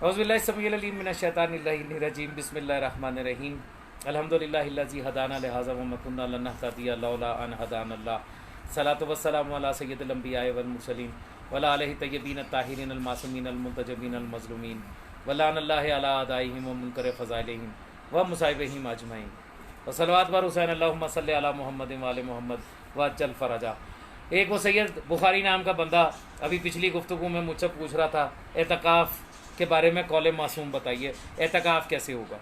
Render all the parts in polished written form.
औज़ुबिल्लाहिस्समीउल मिनश्शैतानिर्रजीम बिस्मिल्लाहिर्रहमानिर्रहीम अल्हम्दुलिल्लाहिल्लज़ी हदाना लिहाज़ा व मा कुन्ना लिनहतदिया लौला अन हदानल्लाह सलातु वस्सलामु अला सय्यिदिल अंबिया'i वल मुरसलीन व अला आलिहि तय्यबीन अत्ताहिरीन अल मासूमीन अल मुंतजबीन अल मज़लूमीन व लानल्लाहि अला आदाइहिम व मुनकर फ़ज़ाइलिहिम व मुसाइबिहिम अजमईन व सलवात बर हुसैन अल्लाहुम्मा सल्लि अला मुहम्मदिन व आलि मुहम्मद व अज्जल फ़रजा। एक वो सैयद बुखारी नाम का बंदा अभी पिछली गुफ्तगू में मुझसे पूछ रहा था एतकाफ़ के बारे में, कौले मासूम बताइए एतकाफ़ कैसे होगा।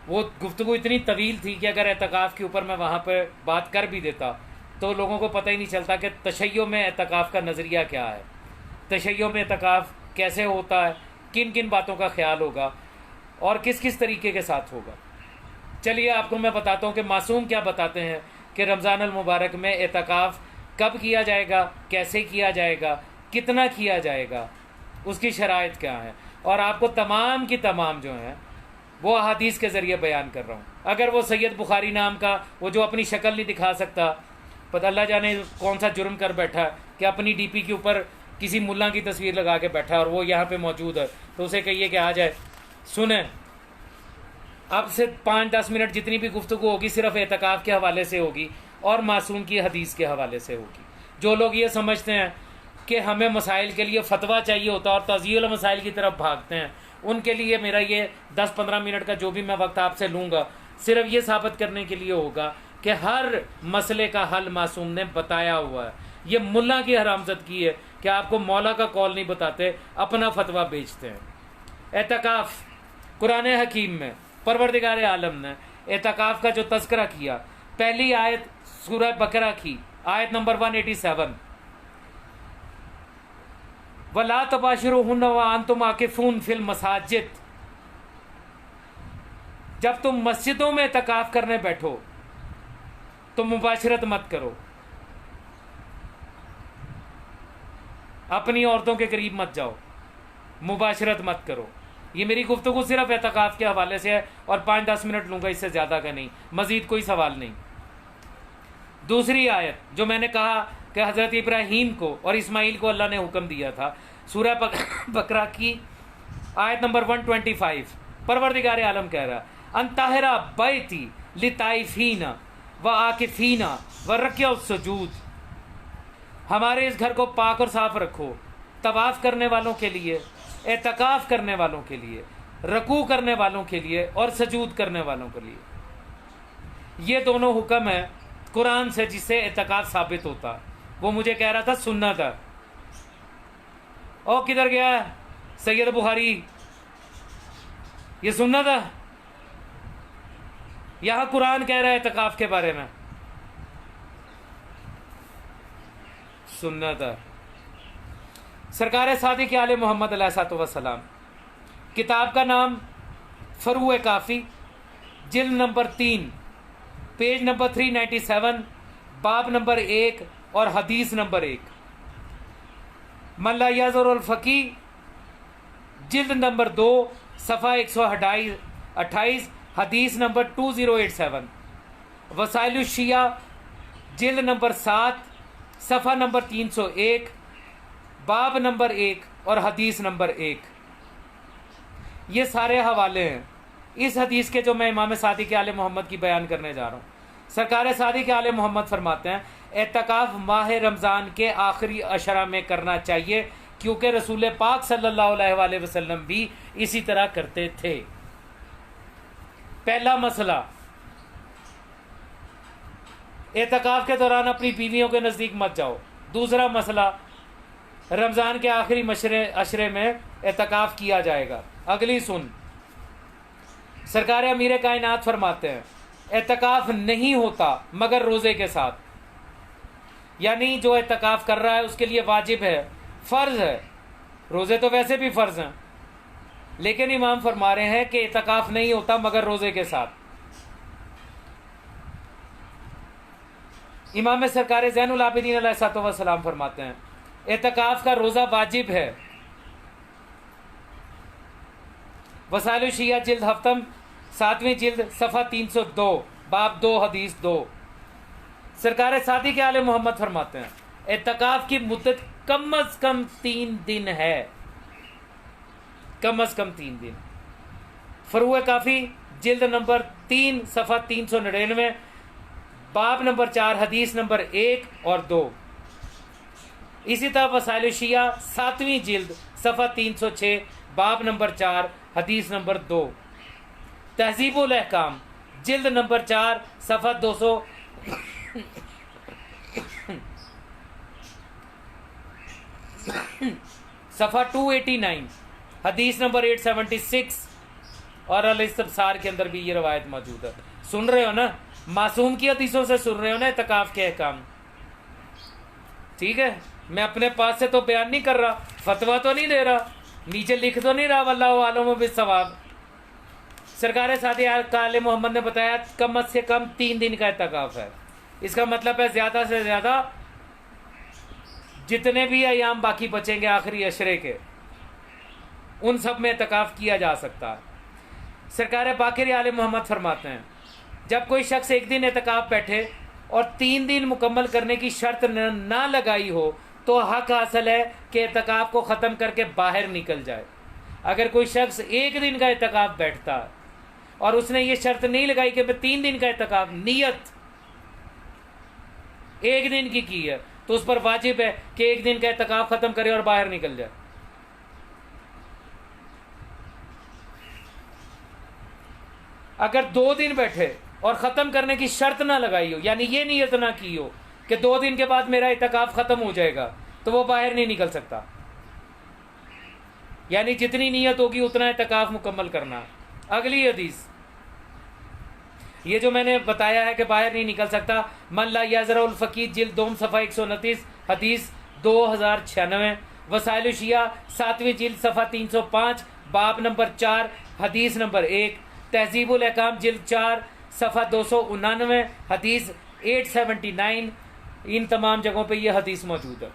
वो गुफ्तगू इतनी तवील थी कि अगर एतकाफ़ के ऊपर मैं वहाँ पर बात कर भी देता तो लोगों को पता ही नहीं चलता कि तशय्यो में एतकाफ़ का नज़रिया क्या है, तशय्यो में एतकाफ़ कैसे होता है, किन किन बातों का ख्याल होगा और किस किस तरीके के साथ होगा। चलिए आपको मैं बताता हूँ कि मासूम क्या बताते हैं कि रमज़ान अल मुबारक में एतकाफ़ कब किया जाएगा, कैसे किया जाएगा, कितना किया जाएगा, उसकी शराइत क्या है, और आपको तमाम की तमाम जो हैं वो अहादीस के ज़रिए बयान कर रहा हूँ। अगर वो सैयद बुखारी नाम का वो जो अपनी शक्ल नहीं दिखा सकता, पता अल्लाह जाने कौन सा जुर्म कर बैठा है कि अपनी डीपी के ऊपर किसी मुल्ला की तस्वीर लगा के बैठा है और वो यहाँ पे मौजूद है, तो उसे कहिए कि आ जाए। सुने, अब से 5-10 मिनट जितनी भी गुफ्तगू होगी सिर्फ एतकाफ़ के हवाले से होगी और मासूम की हदीस के हवाले से होगी। जो लोग ये समझते हैं कि हमें मसाइल के लिए फतवा चाहिए होता है और तज़यील मसाइल की तरफ भागते हैं, उनके लिए मेरा ये 10-15 मिनट का जो भी मैं वक्त आपसे लूँगा सिर्फ ये साबित करने के लिए होगा कि हर मसले का हल मासूम ने बताया हुआ है। ये मुल्ला की हरामज़दगी है कि आपको मौला का कौल नहीं बताते, अपना फतवा बेचते हैं। एतकाफ़ कुरान हकीम में परवरदिगार आलम ने एतकाफ़ का जो तज़किरा किया, पहली आयत सूरह बकरा की आयत नंबर 187, वला तबाशिरुहुन्ना व अंतुम आकिफून फिल मसाजिद। जब तुम मस्जिदों में एतकाफ़ करने बैठो तो मुबाशरत मत करो, अपनी औरतों के करीब मत जाओ, मुबाशरत मत करो। ये मेरी गुफ्तगू सिर्फ एतकाफ़ के हवाले से है और 5-10 मिनट लूँगा, इससे ज़्यादा का नहीं, मज़ीद कोई सवाल नहीं। दूसरी आयत जो मैंने कहा कि हज़रत इब्राहीम को और इस्माइल को अल्लाह ने हुक्म दिया था, सूरह बकरा की आयत नंबर 125, परवरदिगार आलम कह रहा अंताहरा बैती लिताइफीना व आकिफीना व रक्या सजूद। हमारे इस घर को पाक और साफ रखो, तवाफ़ करने वालों के लिए, एतकाफ़ करने वालों के लिए, रकू करने वालों के लिए और सजूद करने वालों के लिए। ये दोनों हुक्म है कुरान से जिससे एतकाफ़ साबित होता। वो मुझे कह रहा था सुन्नत है। ओ किधर गया है सैयद बुखारी, ये सुन्नत है? यहाँ कुरान कह रहा है एतकाफ़ के बारे में, सुन्नत है। सरकार सादिक आले मोहम्मद अलैहिस्सलातु वस्सलाम, किताब का नाम फरूए काफ़ी, जिल्द नंबर 3, पेज नंबर 397, बाब नंबर 1 और हदीस नंबर 1। मल्ला याज़ुरुल फ़क़ी, जिल्द नंबर 2, सफ़ा 128, हदीस नंबर 2087। वसाइलुश शिया, जिल्द नंबर 7, सफ़ा नंबर 301, बाब नंबर 1 और हदीस नंबर 1। ये सारे हवाले हैं इस हदीस के जो मैं इमाम सादिक आले मोहम्मद की बयान करने जा रहा हूँ। सरकार सादिक आले मोहम्मद फरमाते हैं एतकाफ़ माह रमज़ान के आखिरी अशरा में करना चाहिए, क्योंकि रसूल पाक सल्लल्लाहु अलैहि वसल्लम भी इसी तरह करते थे। पहला मसला, एतकाफ़ के दौरान अपनी बीवियों के नज़दीक मत जाओ। दूसरा मसला, रमज़ान के आखिरी अशरे में एतकाफ़ किया जाएगा। अगली सुन, सरकार अमीर कायनात फरमाते हैं एतकाफ़ नहीं होता मगर रोज़े के साथ, यानी जो एतकाफ़ कर रहा है उसके लिए वाजिब है, फ़र्ज़ है। रोज़े तो वैसे भी फ़र्ज़ हैं, लेकिन इमाम फरमा रहे हैं कि एतकाफ़ नहीं होता मगर रोज़े के साथ। इमाम सरकार ज़ैनुल आबिदीन अलैहिस्सलातु वस्सलाम फरमाते हैं एतकाफ़ का रोज़ा वाजिब है। वसाइलुश शिया, जिल्द हफ्तम, 7वीं जिल्द, सफ़ा 302, बाब 2 हदीस 2। सरकार सादिक आले मोहम्मद फरमाते हैं एतकाफ़ की मुद्दत कम अज़ कम 3 दिन है। कम अज़ कम 3 दिन। फरूए काफ़ी जिल्द नंबर 3 सफ़ा 399, बाब नंबर 4 हदीस नंबर 1 और 2। इसी तरह वसाइल शिया 7वीं जिल्द सफ़ा 306, बाब नंबर 4 हदीस नंबर 2। तहज़ीबुल अहकाम जिल्द नंबर 4 सफ़ा 200 सफ़ा 289, हदीस नंबर 876 और अल-इस्तिब्सार के अंदर भी ये रवायत मौजूद है। सुन रहे हो ना, मासूम की हदीसों से सुन रहे हो ना इत्काफ के अहकाम। ठीक है, मैं अपने पास से तो बयान नहीं कर रहा, फतवा तो नहीं दे रहा, नीचे लिख तो नहीं रहा वल्लाहु आलम बिस्सवाब। सरकार सादी आले मोहम्मद ने बताया कम से कम 3 दिन का इत्काफ है। इसका मतलब है ज़्यादा से ज़्यादा जितने भी अयाम बाकी बचेंगे आखिरी अशरे के, उन सब में इत्काफ किया जा सकता है। सरकार बाकिर आले मोहम्मद फरमाते हैं जब कोई शख्स एक दिन इत्काफ बैठे और 3 दिन मुकम्मल करने की शर्त ना लगाई हो तो हक हासिल है कि इत्काफ को ख़त्म करके बाहर निकल जाए। अगर कोई शख्स एक दिन का इत्काफ बैठता है और उसने ये शर्त नहीं लगाई कि मैं 3 दिन का इत्काफ, नियत एक दिन की है, तो उस पर वाजिब है कि एक दिन का इत्काफ ख़त्म करे और बाहर निकल जाए। अगर 2 दिन बैठे और ख़त्म करने की शर्त ना लगाई हो, यानी ये नियत ना की हो कि 2 दिन के बाद मेरा इत्काफ ख़त्म हो जाएगा, तो वो बाहर नहीं निकल सकता। यानी जितनी नियत होगी उतना इत्काफ मुकम्मल करना। अगली हदीस, ये जो मैंने बताया है कि बाहर नहीं निकल सकता, मन ला याज़रउल फ़क़ीह जिल्द 2 सफ़ा 129 हदीस 2096, वसाइल शिया 7वीं जिल्द सफ़ा 305, बाब नंबर 4 हदीस नंबर 1, तहज़ीबुल अहकाम जिल्द 4 सफ़ा 299 हदीस 879। इन तमाम जगहों पे ये हदीस मौजूद है।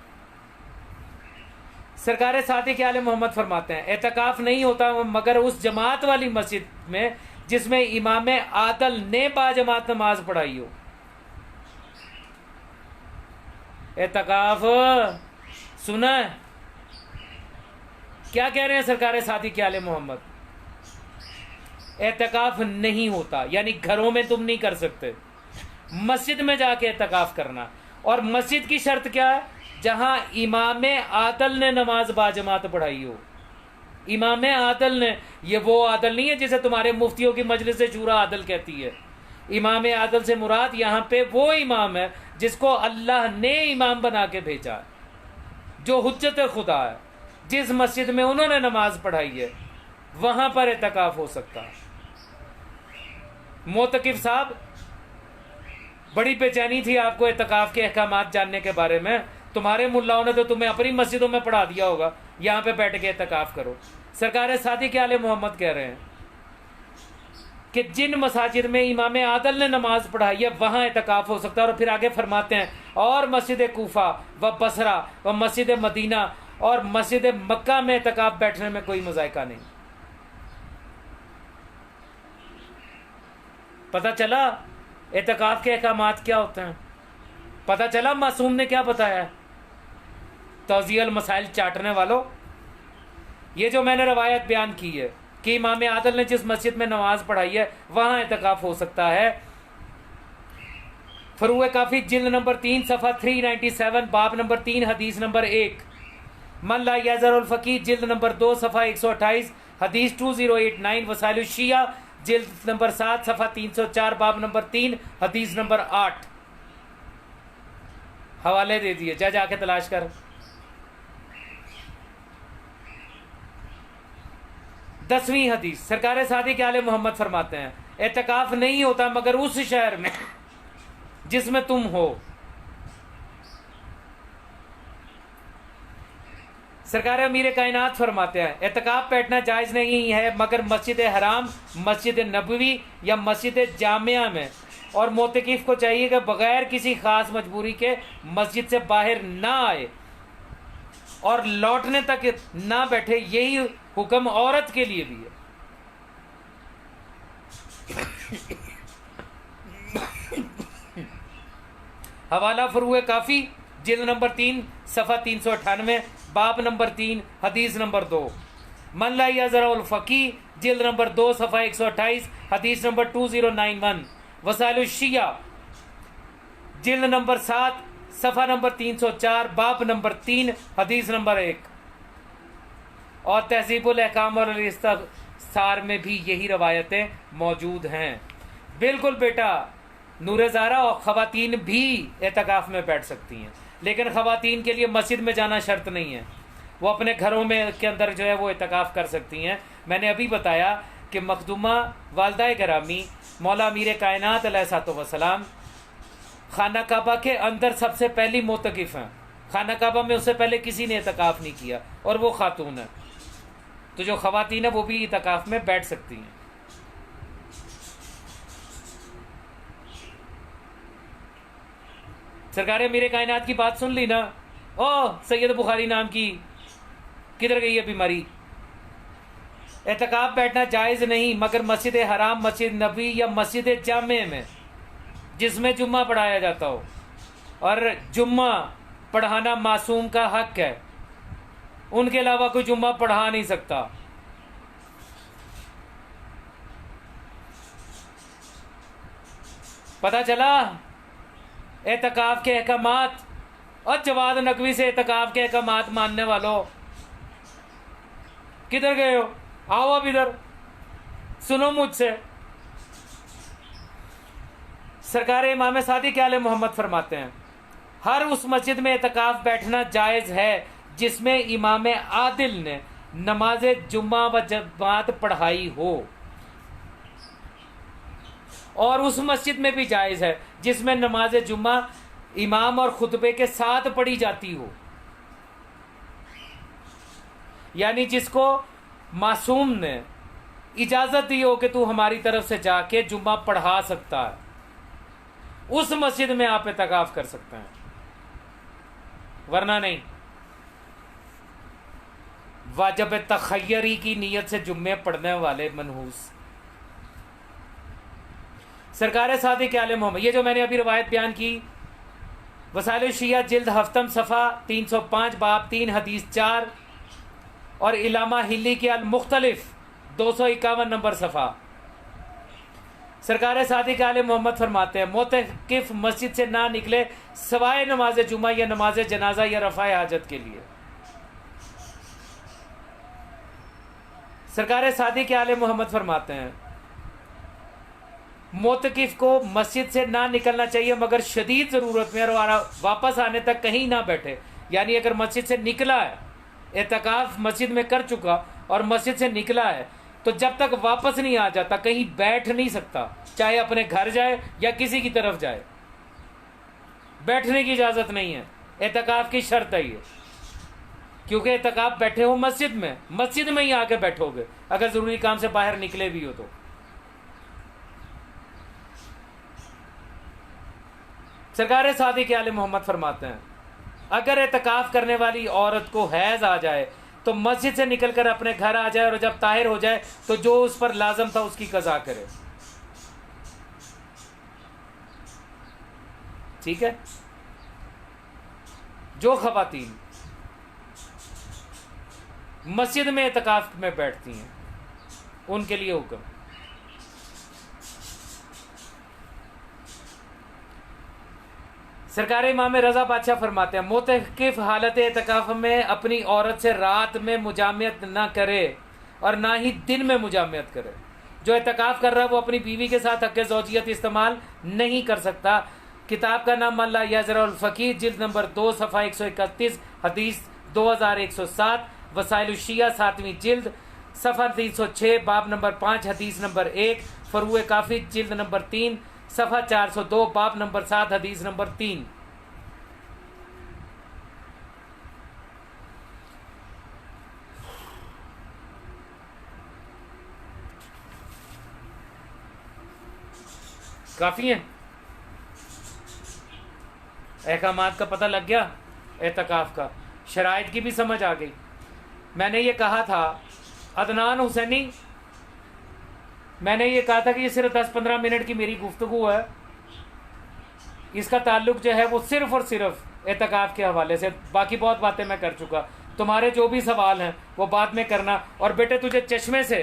सरकार सादिक़ आले मोहम्मद फरमाते हैं एतकाफ़ नहीं होता मगर उस जमात वाली मस्जिद में जिसमें इमाम आदल ने बाजमात नमाज पढ़ाई हो। एतकाफ़ सुना है क्या कह रहे हैं सरकार सादिक़ आले मोहम्मद? एतकाफ़ नहीं होता, यानी घरों में तुम नहीं कर सकते, मस्जिद में जाके एतकाफ़ करना। और मस्जिद की शर्त क्या है? जहां इमाम आदल ने नमाज बाजमात पढ़ाई हो। इमाम आदल ने, ये वो आदल नहीं है जिसे तुम्हारे मुफ्तियों की मजलिस शूरा आदल कहती है। इमाम आदल से मुराद यहाँ पे वो इमाम है जिसको अल्लाह ने इमाम बना के भेजा है, जो हुज्जत खुदा है। जिस मस्जिद में उन्होंने नमाज पढ़ाई है वहां पर एतकाफ हो सकता है। मोतकिफ साहब, बड़ी बेचैनी थी आपको एतकाफ के अहकामात जानने के बारे में। तुम्हारे मुल्लाओं ने तो तुम्हें अपनी मस्जिदों में पढ़ा दिया होगा, यहाँ पे बैठ के एतकाफ करो। सरकार सादिक़ आले मोहम्मद कह रहे हैं कि जिन मसाजिद में इमाम आदल ने नमाज पढ़ाई है वहाँ एतकाफ हो सकता है। और फिर आगे फरमाते हैं और मस्जिद कूफा व बसरा व मस्जिद मदीना और मस्जिद मक्का में एतकाफ बैठने में कोई मज़ायका नहीं। पता चला एतकाफ के अहकामात क्या होते हैं, पता चला मासूम ने क्या बताया है। तौज़ीअल मसाइल चाटने वालों, ये जो मैंने रवायत बयान की है कि इमाम आदल ने जिस मस्जिद में नमाज पढ़ाई है वहाँ एतकाफ हो सकता है। फरूए काफ़ी जिल्द नंबर 3 सफ़ा 397 बाब नंबर 3 हदीस नंबर 1। मन ला याज़रउल फ़क़ीह जिल्द नंबर 2 सफ़ा 128 हदीस 2089। वसाइल शिया जिल्द नंबर 7 सफ़ा 304 बाब नंबर 3 हदीस नंबर 8। हवाले दे दिए, जा जाके तलाश कर। 10वीं हदीस, सरकार सादिक़ आले मोहम्मद फरमाते हैं एतकाफ नहीं होता मगर उस शहर में जिसमें तुम हो। सरकार अमीर कायनात फरमाते हैं एतकाफ बैठना जायज़ नहीं है मगर मस्जिद हराम, मस्जिद नबवी या मस्जिद जामिया में। और मोतकिफ को चाहिए कि बगैर किसी ख़ास मजबूरी के मस्जिद से बाहर ना आए और लौटने तक ना बैठे। यही हुक्म औरत के लिए भी है। हवाला फरूए काफ़ी जिल्द नंबर 3 सफ़ा 398 बाब नंबर 3 हदीस नंबर 2। मन ला यज़रउल फ़की जिल्द नंबर 2 सफ़ा 128 हदीस नंबर 2091। वसाइलुश शिया जिल्द नंबर 7 सफ़ा नंबर 304 बाब नंबर 3 हदीस नंबर 1। और तहज़ीबुल अहकाम और इस्तिग़फ़ार में भी यही रवायतें मौजूद हैं। बिल्कुल बेटा, नूर ज़ारा और ख़वातीन भी एतकाफ़ में बैठ सकती हैं, लेकिन ख़वातीन के लिए मस्जिद में जाना शर्त नहीं है, वो अपने घरों में के अंदर जो है वो एतकाफ़ कर सकती हैं। मैंने अभी बताया कि मखदूमा वालदा गिरामी मौला अमीर कायनात अलैहिस्सलाम खाना काबा के अंदर सबसे पहली मोतकिफ़ हैं। खाना काबा में उससे पहले किसी ने एतकाफ़ नहीं किया और वो खातून है, तो जो ख़वातीन है वो भी एतकाफ़ में बैठ सकती हैं। सरकार मेरे कायनात की बात सुन ली ना? ओ सैयद बुखारी नाम की किधर गई है बीमारी? एतकाफ बैठना जायज़ नहीं मगर मस्जिद हराम, मस्जिद नबी या मस्जिद जामे में जिसमें जुम्मा पढ़ाया जाता हो, और जुम्मा पढ़ाना मासूम का हक है, उनके अलावा कोई जुम्मा पढ़ा नहीं सकता। पता चला एतकाफ के अहकामात। और जवाद नकवी से एतकाफ के अहकामात मानने वालों किधर गए हो? आओ अब इधर, सुनो मुझसे। सरकार इमाम सादिक आले मोहम्मद फरमाते हैं, हर उस मस्जिद में एतकाफ बैठना जायज़ है जिसमें इमाम आदिल ने नमाज जुम्मा व जमात पढ़ाई हो, और उस मस्जिद में भी जायज़ है जिसमें नमाज जुम्मा इमाम और खुतबे के साथ पढ़ी जाती हो, यानी जिसको मासूम ने इजाज़त दी हो कि तू हमारी तरफ से जाके जुम्मा पढ़ा सकता है, उस मस्जिद में आप एतकाफ कर सकते हैं, वरना नहीं। वाजिब तखय्यरी की नीयत से जुम्मे पढ़ने वाले मनहूस। सरकार सादिक आले मोहम्मद, ये जो मैंने अभी रवायत बयान की, वसाइल शिया जिल्द हफ्तम सफ़ा 305 बाब 3 हदीस 4, और इलामा हिली के अल मुख्तलिफ 251 नंबर सफ़ा। सरकार सादिक आले मोहम्मद फरमाते हैं, मोतकिफ मस्जिद से ना निकले सवाए नमाज जुमा या नमाज जनाजा या रफ़ाए हाजत के लिए। सरकार सादिक आले मोहम्मद फरमाते हैं, मोतकिफ को मस्जिद से ना निकलना चाहिए मगर शदीद ज़रूरत में, और वापस आने तक कहीं ना बैठे। यानी अगर मस्जिद से निकला है, एतकाफ मस्जिद में कर चुका और मस्जिद से निकला है, तो जब तक वापस नहीं आ जाता कहीं बैठ नहीं सकता, चाहे अपने घर जाए या किसी की तरफ जाए, बैठने की इजाज़त नहीं है। एतकाफ की शर्त है ये, क्योंकि एतकाफ बैठे हो मस्जिद में ही आके बैठोगे, अगर ज़रूरी काम से बाहर निकले भी हो तो। सरकार सादिक आले मोहम्मद फरमाते हैं, अगर एतकाफ करने वाली औरत को हैज़ आ जाए तो मस्जिद से निकलकर अपने घर आ जाए, और जब ताहिर हो जाए तो जो उस पर लाजम था उसकी कज़ा करे। ठीक है? जो ख़वातीन मस्जिद में एतकाफ में बैठती हैं उनके लिए हुक्म। सरकार इमाम रज़ा बादशाह फरमाते हैं, मोतकिफ हालत एतकाफ में अपनी औरत से रात में मुजामियत ना करे और ना ही दिन में मुजामियत करे। जो एतकाफ कर रहा है वो अपनी बीवी के साथ हक़ ज़ौजियत इस्तेमाल नहीं कर सकता। किताब का नाम मन ला यज़रउल फ़की जिल्द नंबर 2 सफ़ा 131 हदीस 2107, वसाइल शिया 7वीं जिल्द सफ़ा 306 बाब नंबर 5 हदीस नंबर 1, फ़रूए काफ़ी जिल्द नंबर 3 सफ़ा 402 बाब नंबर 7 हदीस नंबर 3। काफ़ी है, अहकामात का पता लग गया, एतकाफ का शराइत की भी समझ आ गई। मैंने ये कहा था, अदनान हुसैनी, मैंने ये कहा था कि ये सिर्फ 10-15 मिनट की मेरी गुफ्तगू है, इसका ताल्लुक जो है वो सिर्फ और सिर्फ एतकाफ के हवाले से, बाकी बहुत बातें मैं कर चुका। तुम्हारे जो भी सवाल हैं वो बाद में करना। और बेटे तुझे चश्मे से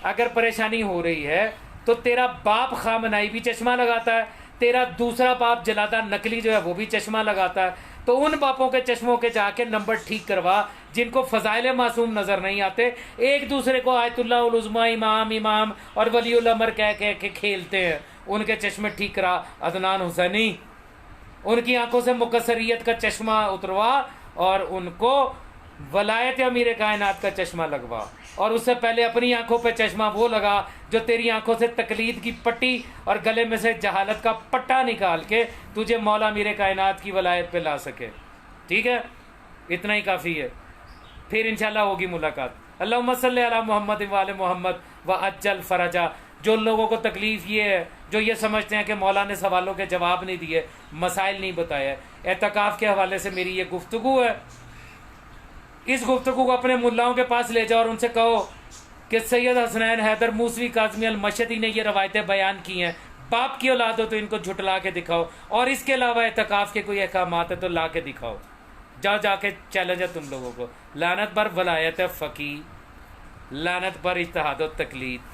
अगर परेशानी हो रही है तो तेरा बाप खामनाई भी चश्मा लगाता है, तेरा दूसरा बाप जलादा नकली जो है वो भी चश्मा लगाता है। तो उन बापों के चश्मों के जाके नंबर ठीक करवा जिनको फजाइल मासूम नजर नहीं आते, एक दूसरे को आयतुल्लाह उल उज़्मा इमाम इमाम और वलीउल अमर कह के खेलते हैं, उनके चश्मे ठीक करा। अदनान हुसैनी, उनकी आंखों से मुकसरियत का चश्मा उतरवा और उनको वलायत अमीर कायनात का चश्मा लगवा। और उससे पहले अपनी आंखों पे चश्मा वो लगा जो तेरी आंखों से तकलीद की पट्टी और गले में से जहालत का पट्टा निकाल के तुझे मौला अमीर कायनात की वलायत पे ला सके। ठीक है, इतना ही काफ़ी है, फिर इंशाल्लाह होगी मुलाकात। अल्लाहुम्मा सल्ली अला मोहम्मद व आले मोहम्मद व अज्जल फरजा। जो लोगों को तकलीफ़ ये है, जो ये समझते हैं कि मौला ने सवालों के जवाब नहीं दिए, मसाइल नहीं बताया, एतकाफ़ के हवाले से मेरी ये गुफ्तगू है। इस गुफ्तगू को अपने मुल्लाओं के पास ले जाओ और उनसे कहो कि सैयद हसनैन हैदर मूसवी काज़मी अल मशहदी ने ये रवायतें बयान की हैं, बाप की औलाद हो तो इनको झुटला के दिखाओ, और इसके अलावा एतकाफ़ के कोई अहकामात है तो ला के दिखाओ। जाके चैलेंज है तुम लोगों को। लानत पर वलायत फ़की, लानत पर इज्तिहाद व तकलीद।